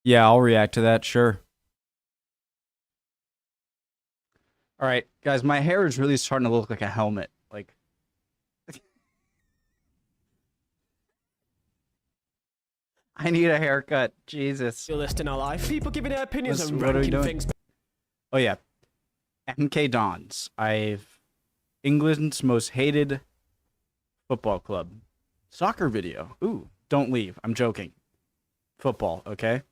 Yeah, I'll react to that, sure. All right, guys, my hair is really starting to look like a helmet. Like, I need a haircut. Jesus. List in our life. People giving their opinions and What are we ranking doing? things. Oh yeah, MK Dons. England's most hated football club. Soccer video. Ooh, don't leave. I'm joking. Football, okay?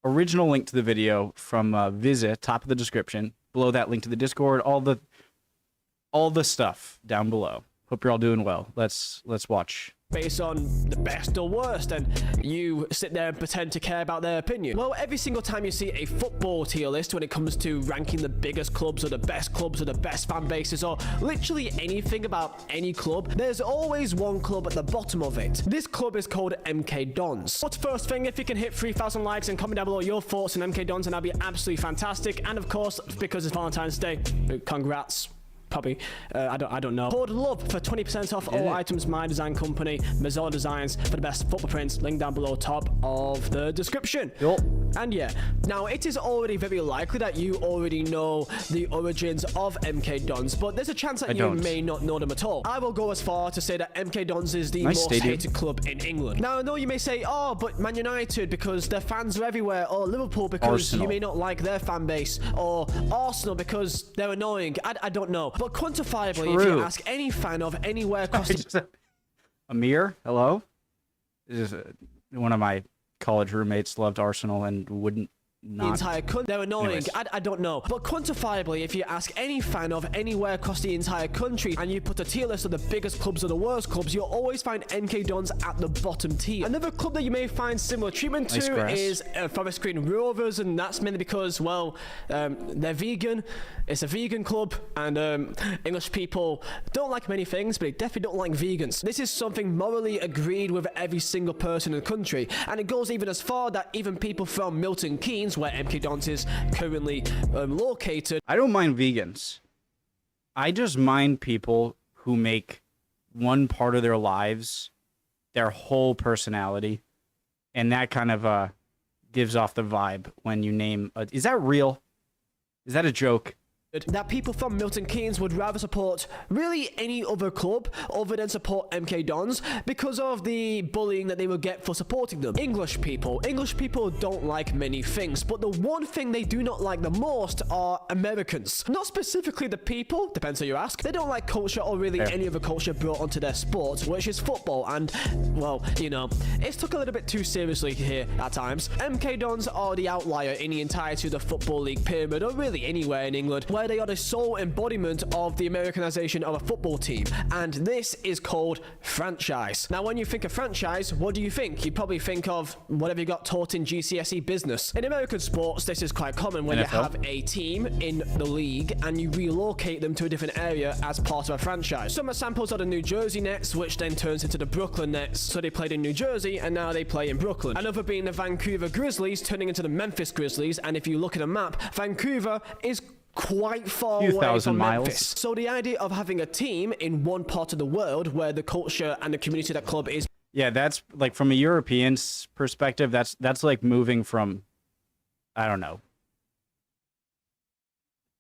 Original link to the video from Visit, top of the description. Below that, link to the Discord, all the stuff down below. Hope you're all doing well. Let's watch. Based on the best or worst, and you sit there and pretend to care about their opinion. Well, every single time you see a football tier list when it comes to ranking the biggest clubs or the best fan bases or literally anything about any club, there's always one club at the bottom of it. This club is called MK Dons. But first thing, if you can hit 3,000 likes and comment down below your thoughts on MK Dons, and that'd be absolutely fantastic. And of course, because it's Valentine's Day, congrats. Probably, I don't know. Code LOVE for 20% off all items. My design company, Mazzola Designs, for the best football prints. Link down below, top of the description. Yup. And yeah, now it is already very likely that you already know the origins of MK Dons, but there's a chance that you may not know them at all. I will go as far to say that MK Dons is the most hated club in England. Now I know you may say, oh, but Man United because their fans are everywhere, or Liverpool because you may not like their fan base, or Arsenal because they're annoying. I don't know. But quantifiably, if you ask any fan of anywhere across the... Amir, hello? This is one of my college roommates loved Arsenal and wouldn't not. The entire country. They're annoying. Anyways. I don't know. But quantifiably, if you ask any fan of anywhere across the entire country and you put a tier list of the biggest clubs or the worst clubs, you'll always find MK Dons at the bottom tier. Another club that you may find similar treatment to is Forest Green Rovers, and that's mainly because, well, they're vegan. It's a vegan club, and English people don't like many things, but they definitely don't like vegans. This is something morally agreed with every single person in the country, and it goes even as far that even people from Milton Keynes, where MK Dons is currently located. I don't mind vegans. I just mind people who make one part of their lives their whole personality, and that kind of gives off the vibe when you name. Is that real? Is that a joke? That people from Milton Keynes would rather support really any other club other than support MK Dons because of the bullying that they will get for supporting them. English people don't like many things, but the one thing they do not like the most are Americans. Not specifically the people, depends who you ask. They don't like culture or really any other culture brought onto their sport, which is football, and, well, you know, it's took a little bit too seriously here at times. MK Dons are the outlier in the entirety of the Football League pyramid, or really anywhere in England, where they are the sole embodiment of the Americanization of a football team, and this is called franchise. Now, when you think of franchise, what do you think? You probably think of whatever you got taught in GCSE business. In American sports, this is quite common when you have a team in the league and you relocate them to a different area as part of a franchise. Some examples are the New Jersey Nets, which then turns into the Brooklyn Nets. So they played in New Jersey and now they play in Brooklyn. Another being the Vancouver Grizzlies turning into the Memphis Grizzlies, and if you look at a map, Vancouver is quite far away from Memphis. So the idea of having a team in one part of the world where the culture and the community of that club is... Yeah, that's like from a European perspective, that's like moving from, I don't know,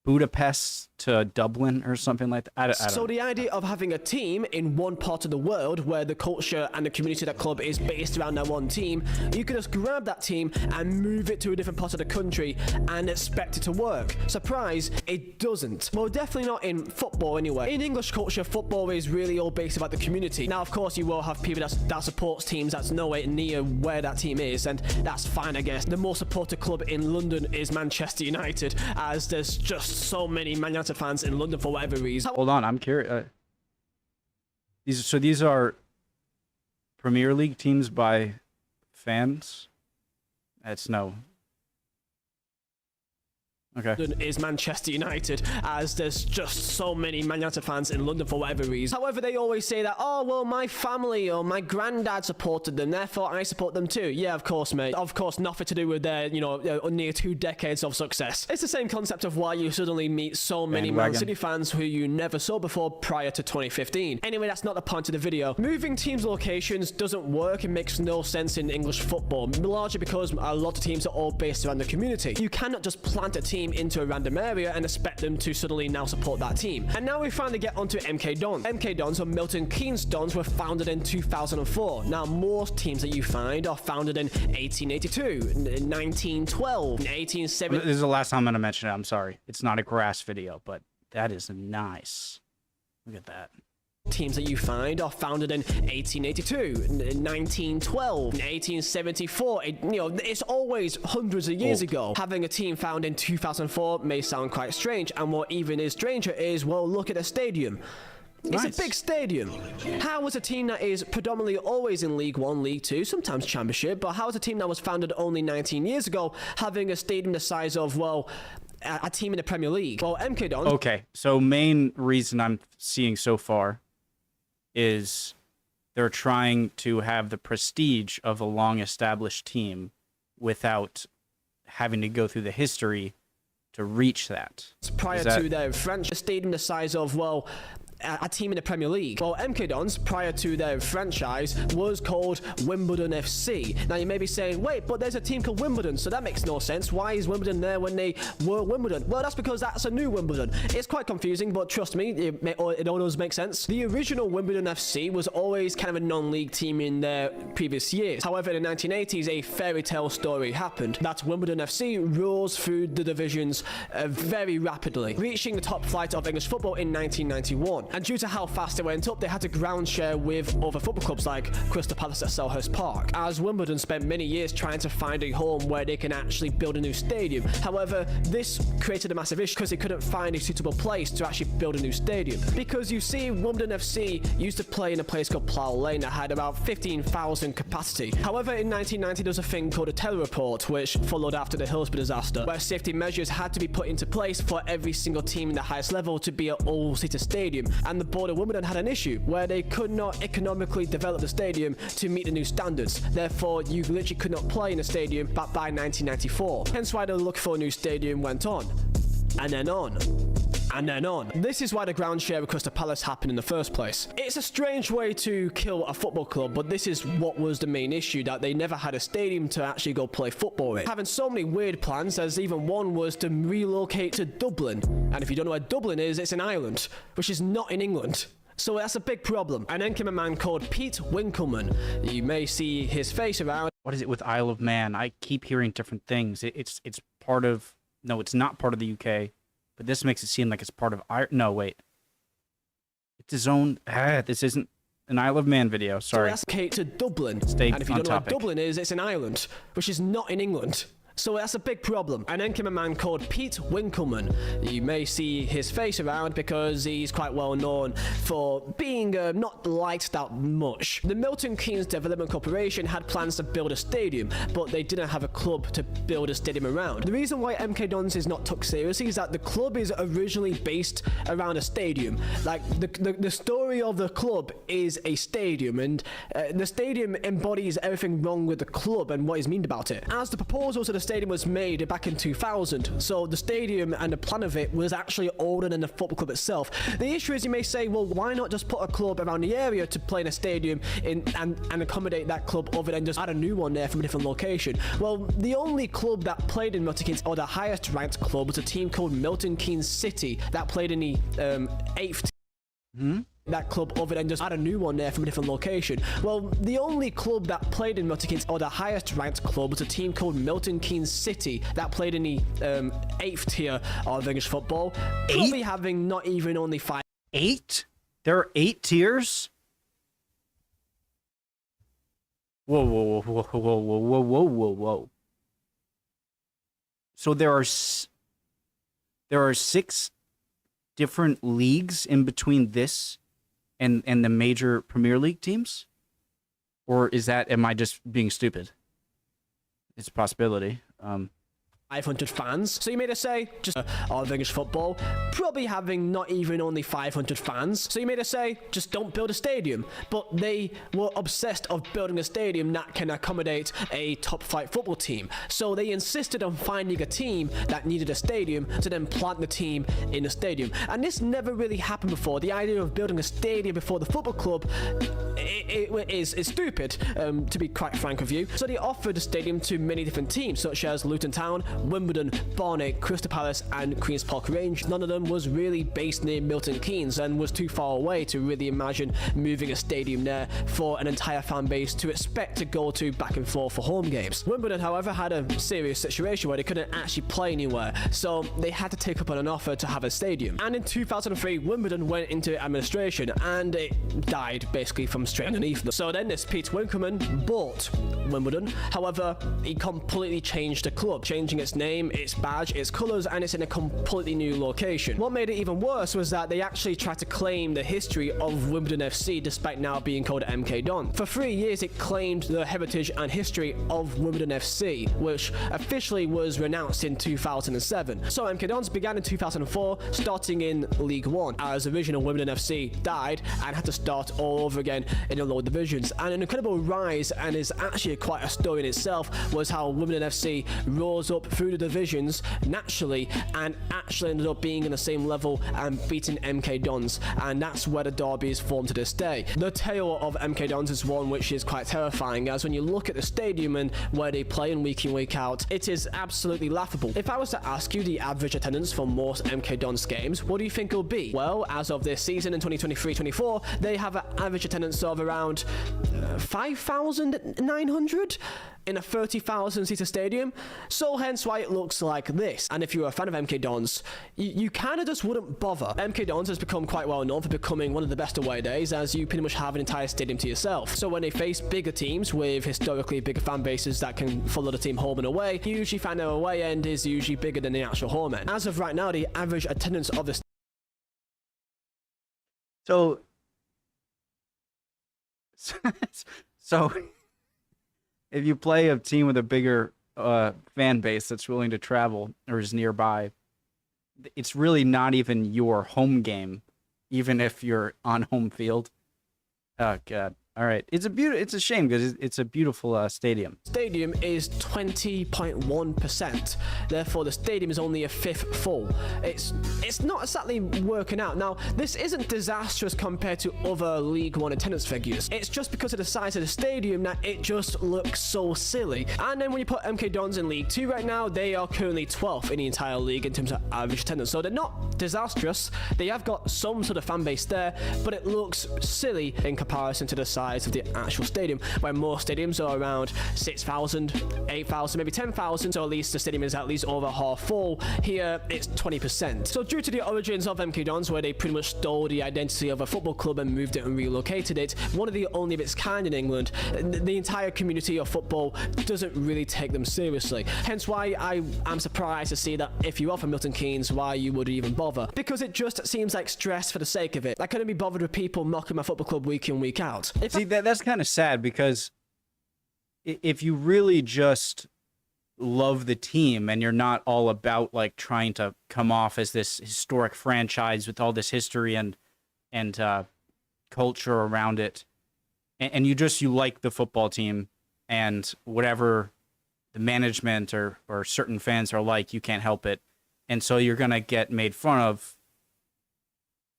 Budapest to Dublin or something like that. I don't so the idea of having a team in one part of the world where the culture and the community of that club is based around that one team, you can just grab that team and move it to a different part of the country and expect it to work. Surprise, it doesn't. Well, definitely not in football anyway. In English culture, football is really all based about the community. Now, of course, you will have people that supports teams that's nowhere near where that team is, and that's fine, I guess. The most supported club in London is Manchester United, as there's just so many Man United fans in London for whatever reason. Hold on, I'm curious. These are Premier League teams by fans? That's no. Okay. is Manchester United, as there's just so many Man United fans in London for whatever reason. However, they always say that, oh, well, my family or my granddad supported them, therefore I support them too. Yeah, of course, mate. Of course, nothing to do with their, near 2 decades of success. It's the same concept of why you suddenly meet so many Man City fans who you never saw before prior to 2015. Anyway, that's not the point of the video. Moving teams' locations doesn't work and makes no sense in English football, largely because a lot of teams are all based around the community. You cannot just plant a team into a random area and expect them to suddenly now support that team. And now we finally get onto MK Dons. MK Dons, or Milton Keynes Dons, were founded in 2004. Now, most teams that you find are founded in 1882, 1912, 1870. This is the last time I'm going to mention it. I'm sorry. It's not a grass video, but that is nice. Look at that. Teams that you find are founded in 1882, 1912, 1874. It's always hundreds of years ago. Having a team found in 2004 may sound quite strange, and what even is stranger is, well, look at the stadium. It's a big stadium. How is a team that is predominantly always in League 1, League 2, sometimes Championship, but how is a team that was founded only 19 years ago having a stadium the size of, well, a team in the Premier League? Well, MK Dons... Okay, so main reason I'm seeing so far is they're trying to have the prestige of a long-established team without having to go through the history to reach that. Prior to their French stadium the size of, well, a team in the Premier League. Well, MK Dons, prior to their franchise, was called Wimbledon FC. Now, you may be saying, wait, but there's a team called Wimbledon, so that makes no sense. Why is Wimbledon there when they were Wimbledon? Well, that's because that's a new Wimbledon. It's quite confusing, but trust me, it all does make sense. The original Wimbledon FC was always kind of a non-league team in their previous years. However, in the 1980s, a fairy tale story happened. That Wimbledon FC rose through the divisions very rapidly, reaching the top flight of English football in 1991. And due to how fast they went up, they had to ground share with other football clubs like Crystal Palace at Selhurst Park, as Wimbledon spent many years trying to find a home where they can actually build a new stadium. However, this created a massive issue because they couldn't find a suitable place to actually build a new stadium. Because you see, Wimbledon FC used to play in a place called Plough Lane that had about 15,000 capacity. However, in 1990, there was a thing called a terror report, which followed after the Hillsborough disaster, where safety measures had to be put into place for every single team in the highest level to be an all-seater stadium. And the board of Wimbledon had an issue where they could not economically develop the stadium to meet the new standards. Therefore, you literally could not play in a stadium back by 1994. Hence why the look for a new stadium went on. And then on. And then on. This is why the ground share with Crystal Palace happened in the first place. It's a strange way to kill a football club, but this is what was the main issue, that they never had a stadium to actually go play football in. Having so many weird plans, as even one was to relocate to Dublin. And if you don't know where Dublin is, it's an island, which is not in England. So that's a big problem. And then came a man called Pete Winkleman. You may see his face around. What is it with Isle of Man? I keep hearing different things. It's part of... No, it's not part of the UK. But this makes it seem like it's part of Ireland. No, wait. It's his own... this isn't an Isle of Man video. Sorry. So that's Kate to Dublin. Stay and if you don't know topic. where Dublin is, it's an island, which is not in England. So that's a big problem. And then came a man called Pete Winkleman. You may see his face around because he's quite well known for being not liked that much. The Milton Keynes Development Corporation had plans to build a stadium, but they didn't have a club to build a stadium around. The reason why MK Dons is not took seriously is that the club is originally based around a stadium. Like, the story of the club is a stadium, and the stadium embodies everything wrong with the club and what is mean about it. As the proposals to the stadium was made back in 2000, so the stadium and the plan of it was actually older than the football club itself. The issue is, you may say, well, why not just put a club around the area to play in a stadium and accommodate that club other than just add a new one there from a different location? Well, the only club that played in Milton Keynes, or the highest ranked club, was a team called Milton Keynes City that played in the 8th that club other than just add a new one there from a different location. Well, the only club that played in Milton Keynes, or the highest ranked club, was a team called Milton Keynes City that played in the 8th tier of English football. Probably having not even only 5. 8? There are 8 tiers? Whoa, whoa, whoa, whoa, whoa, whoa, whoa, whoa, whoa. So there are 6 different leagues in between this and the major Premier League teams? Or am I just being stupid? It's a possibility. 500 fans. So you made us say, just of English football, probably having not even only 500 fans. So you made us say, just don't build a stadium. But they were obsessed of building a stadium that can accommodate a top-flight football team. So they insisted on finding a team that needed a stadium to then plant the team in a stadium. And this never really happened before. The idea of building a stadium before the football club is stupid, to be quite frank with you. So they offered a stadium to many different teams, such as Luton Town, Wimbledon, Barnet, Crystal Palace, and Queen's Park Rangers. None of them was really based near Milton Keynes and was too far away to really imagine moving a stadium there for an entire fan base to expect to go to back and forth for home games. Wimbledon, however, had a serious situation where they couldn't actually play anywhere, so they had to take up on an offer to have a stadium. And in 2003, Wimbledon went into administration and it died basically from straight underneath them. So then this Pete Winkelman bought Wimbledon. However, he completely changed the club, changing its name, its badge, its colours, and it's in a completely new location. What made it even worse was that they actually tried to claim the history of Wimbledon FC despite now being called MK Dons. For 3 years, it claimed the heritage and history of Wimbledon FC, which officially was renounced in 2007. So MK Dons began in 2004, starting in League One, as original Wimbledon FC died and had to start all over again in the lower divisions. And an incredible rise, and is actually quite a story in itself, was how Wimbledon FC rose up through the divisions naturally and actually ended up being in the same level and beating MK Dons, and that's where the derby is formed to this day. The tale of MK Dons is one which is quite terrifying, as when you look at the stadium and where they play in week in, week out, it is absolutely laughable. If I was to ask you the average attendance for most MK Dons games, what do you think it will be? Well, as of this season in 2023-24, they have an average attendance of around 5,900 in a 30,000 seater stadium, so hence why it looks like this. And if you're a fan of MK Dons, you kind of just wouldn't bother. MK Dons has become quite well known for becoming one of the best away days, as you pretty much have an entire stadium to yourself. So when they face bigger teams with historically bigger fan bases that can follow the team home and away, you usually find their away end is usually bigger than the actual home end. As of right now, the average attendance of the So if you play a team with a bigger fan base that's willing to travel or is nearby, it's really not even your home game, even if you're on home field. Oh God. All right. It's a shame because it's a beautiful stadium. Stadium is 20.1%. Therefore, the stadium is only a fifth full. It's not exactly working out. Now, this isn't disastrous compared to other League One attendance figures. It's just because of the size of the stadium that it just looks so silly. And then when you put MK Dons in League 2 right now, they are currently 12th in the entire league in terms of average attendance. So they're not disastrous. They have got some sort of fan base there, but it looks silly in comparison to the size of the actual stadium, where most stadiums are around 6,000, 8,000, maybe 10,000, so at least the stadium is at least over half full. Here, it's 20%. So due to the origins of MK Dons, where they pretty much stole the identity of a football club and moved it and relocated it, one of the only of its kind in England, the entire community of football doesn't really take them seriously. Hence why I'm surprised to see that if you are from Milton Keynes, why you would even bother. Because it just seems like stress for the sake of it. I couldn't be bothered with people mocking my football club week in, week out. See, that's kind of sad, because if you really just love the team and you're not all about like trying to come off as this historic franchise with all this history and culture around it, and you like the football team and whatever the management or certain fans are like, you can't help it, and so you're gonna get made fun of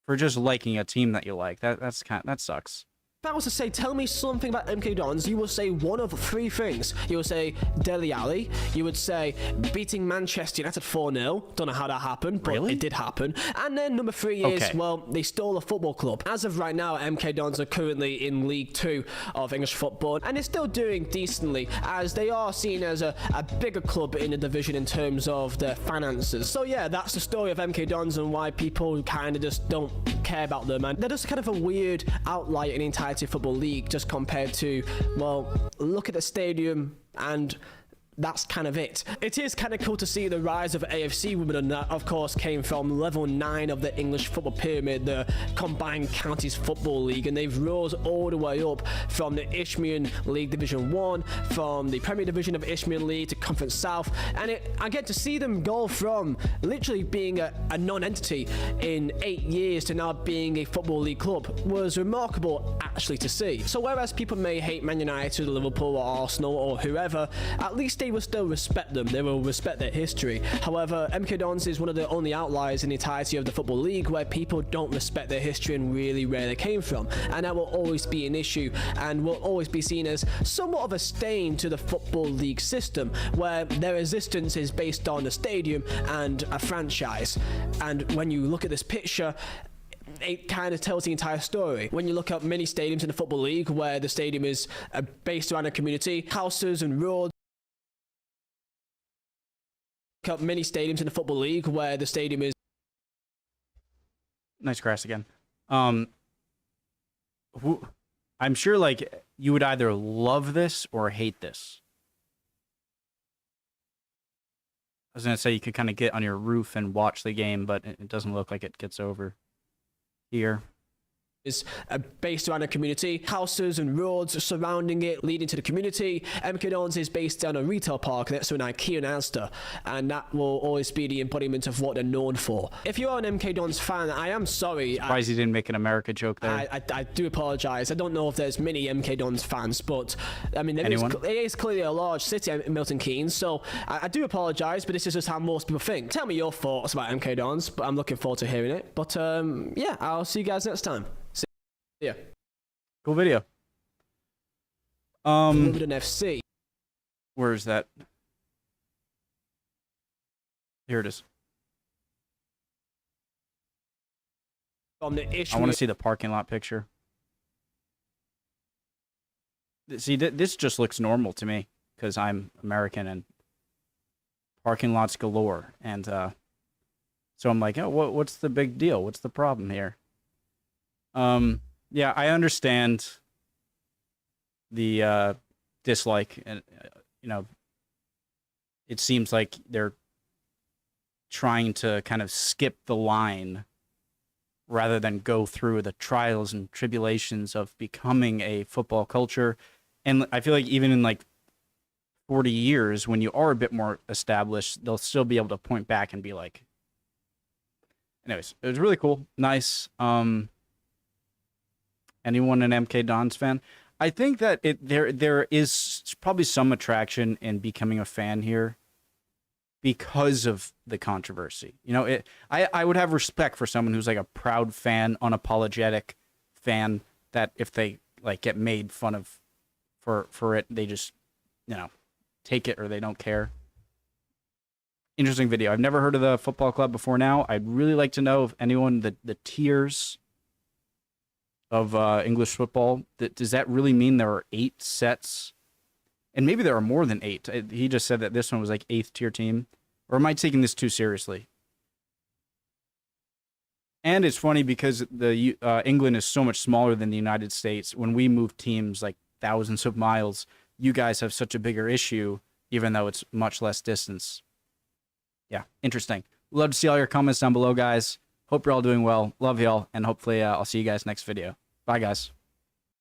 for just liking a team that you like. That sucks. If I was to say, tell me something about MK Dons, you will say one of three things. You will say Dele Alli. You would say beating Manchester United 4-0. Don't know how that happened, but Really? It did happen. And then number 3 is, Okay. well, they stole a football club. As of right now, MK Dons are currently in League 2 of English football, and they're still doing decently, as they are seen as a bigger club in the division in terms of their finances. So yeah, that's the story of MK Dons and why people kind of just don't care about them, and they're just kind of a weird outlier in the entirety of football league, just compared to, well, look at the stadium and that's kind of it. It is kind of cool to see the rise of AFC women, and that of course came from level 9 of the English football pyramid, the Combined Counties Football League, and they've rose all the way up from the Isthmian League Division 1, from the Premier Division of Isthmian League to Conference South, and I get to see them go from literally being a non-entity in 8 years to now being a football league club was remarkable actually to see. So whereas people may hate Man United, Liverpool or Arsenal or whoever, at least they will still respect them. They will respect their history. However, MK Dons is one of the only outliers in the entirety of the Football League where people don't respect their history and really where they came from. And that will always be an issue and will always be seen as somewhat of a stain to the Football League system, where their existence is based on a stadium and a franchise. And when you look at this picture, it kind of tells the entire story. When you look at many stadiums in the Football League where the stadium is based around a community, houses and roads, up many stadiums in the Football League where the stadium is Nice grass again. I'm sure like you would either love this or hate this. I was gonna say you could kind of get on your roof and watch the game, but it doesn't look like it gets over here. Is based around a community, houses and roads surrounding it, leading to the community. MK Dons is based on a retail park next to an IKEA in Asda, and that will always be the embodiment of what they're known for. If you are an MK Dons fan, I am sorry. Surprised you didn't make an America joke there. I do apologize. I don't know if there's many MK Dons fans, but I mean, it is clearly a large city, Milton Keynes, so I do apologize, but this is just how most people think. Tell me your thoughts about MK Dons, but I'm looking forward to hearing it. But yeah, I'll see you guys next time. Yeah. Cool video. Wimbledon FC. Where is that? Here it is. From the I want to see the parking lot picture. See, this just looks normal to me because I'm American and parking lots galore, and so I'm like, oh, what's the big deal? What's the problem here? Yeah, I understand the dislike, and you know, it seems like they're trying to kind of skip the line rather than go through the trials and tribulations of becoming a football culture. And I feel like even in like 40 years, when you are a bit more established, they'll still be able to point back and be like, anyways, it was really cool. Nice. Anyone an MK Dons fan? I think that there is probably some attraction in becoming a fan here because of the controversy. You know, I would have respect for someone who's like a proud fan, unapologetic fan, that if they like get made fun of for it, they just, you know, take it or they don't care. Interesting video. I've never heard of the football club before now. I'd really like to know if anyone, the tiers of English football, does that really mean there are 8 sets? And maybe there are more than 8. He just said that this one was like 8th tier team. Or am I taking this too seriously? And it's funny because the England is so much smaller than the United States. When we move teams like thousands of miles, you guys have such a bigger issue, even though it's much less distance. Yeah, interesting. Love to see all your comments down below, guys. Hope you're all doing well. Love y'all, and hopefully I'll see you guys next video. Bye, guys.